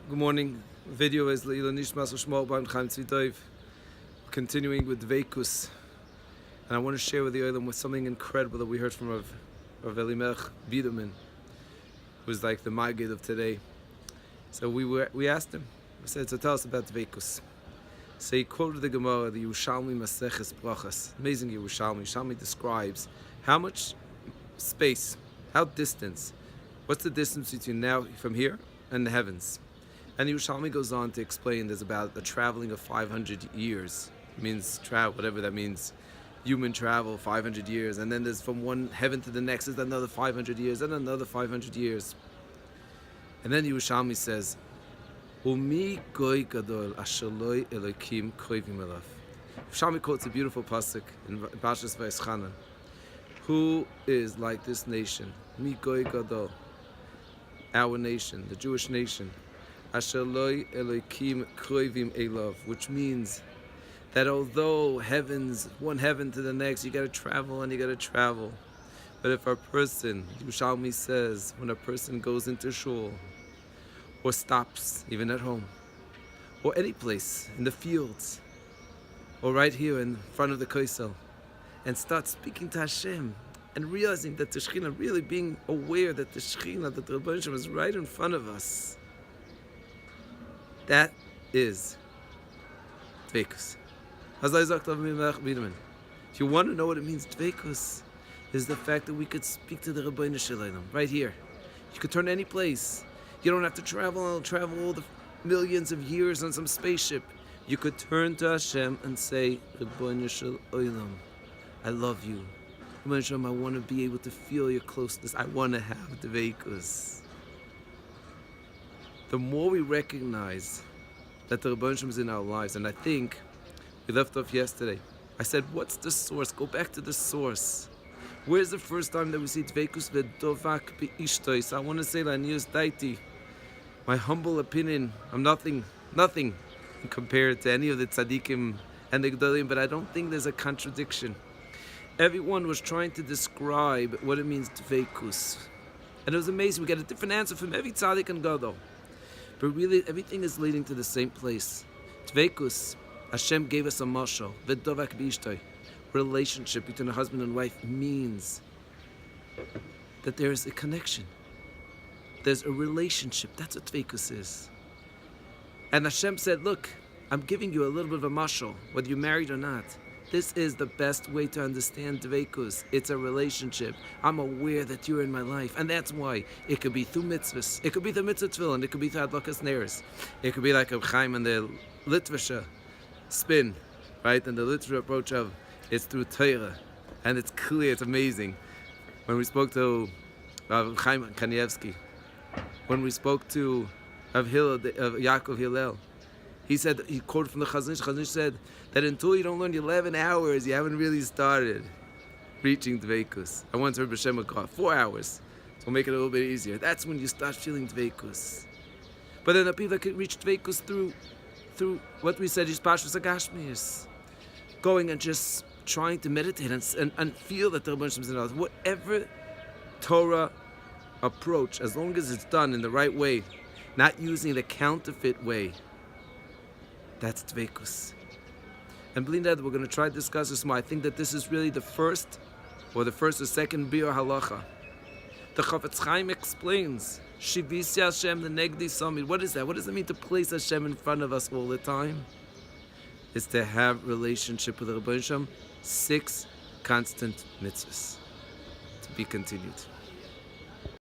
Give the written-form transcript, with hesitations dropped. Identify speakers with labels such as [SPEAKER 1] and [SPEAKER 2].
[SPEAKER 1] Good morning. Video is Leila Nishmas Shmuel Bar Chaim Tzvidoiv. Continuing with dveykus, and I want to share with the Olam with something incredible that we heard from Rav Elimelech Biderman, who's like the Maggid of today. So we asked him. We said, "So tell us about dveykus." So he quoted the Gemara, the Yerushalmi Maseches Brachas. Amazing Yerushalmi. Yerushalmi describes how much space, how distance, what's the distance between now from here and the heavens. And the Yerushalmi goes on to explain there's about a traveling of 500 years. It means travel, whatever that means. Human travel, 500 years. And then there's from one heaven to the next is another 500 years, and another 500 years. And then the Yerushalmi says, Umi goy gadol asher lo Elokim koivim elav. Yerushalmi quotes a beautiful pasuk in Parshas Vayeschanan. Who is like this nation? Mi goy gadol. Our nation, the Jewish nation. Asher lo Elokim koivim elav, which means that although one heaven to the next, you got to travel and you got to travel. But if a person, Yerushalmi says, when a person goes into shul, or stops, even at home, or any place, in the fields, or right here in front of the Kosel, and starts speaking to Hashem, and realizing that the Shekhinah, really being aware that the Shekhinah, that the Rebbeinu Shem is right in front of us, that is dveykus. If you want to know what it means, dveykus is the fact that we could speak to the Rebbeinu Shalom right here. You could turn any place. You don't have to travel all the millions of years on some spaceship. You could turn to Hashem and say, Rebbeinu Shalom, I love you. Rebbeinu Shalom, I want to be able to feel your closeness. I want to have dveykus. The more we recognize that the Rebbeinu Shalom is in our lives, and I think we left off yesterday. I said, what's the source? Go back to the source. Where's the first time that we see dveykus v'dovak b'ishtoi? So I want to say, Lanius Daiti, my humble opinion, I'm nothing compared to any of the tzaddikim and the gedolim, but I don't think there's a contradiction. Everyone was trying to describe what it means dveykus, and it was amazing. We got a different answer from every tzaddik and gadol. But really, everything is leading to the same place. dveykus, Hashem gave us a mashal. V'dovak b'ishtoi. Relationship between a husband and wife means that there is a connection. There's a relationship. That's what dveykus is. And Hashem said, look, I'm giving you a little bit of a mashal, whether you're married or not. This is the best way to understand dveykus. It's a relationship. I'm aware that you're in my life. And that's why it could be through mitzvahs. It could be the mitzvah tefillin. It could be through adlakas neres. It could be like a Chaim and the Litvisha spin, right? And the literal approach of it's through Torah. And it's clear, it's amazing. When we spoke to Chaim Kanievsky, when we spoke to Yaakov Hillel, he said, he quoted from the Chazon Ish. Chazon Ish said that until you don't learn 11 hours, you haven't really started reaching dveykus. I once heard B'Shem Akar, 4 hours. So we'll make it a little bit easier. That's when you start feeling dveykus. But then the people that can reach dveykus through what we said is Pashas Agashmius, going and just trying to meditate and feel that the Rebbeinu Shem is in us. Whatever Torah approach, as long as it's done in the right way, not using the counterfeit way, that's dveykus. And believe that we're going to try to discuss this more. I think that this is really the first or second biur halacha. The Chafetz Chaim explains, Shivisi Hashem, the Negdi Summit. What is that? What does it mean to place Hashem in front of us all the time? It's to have relationship with the Rebbeinu Shem, 6 constant mitzvahs. To be continued.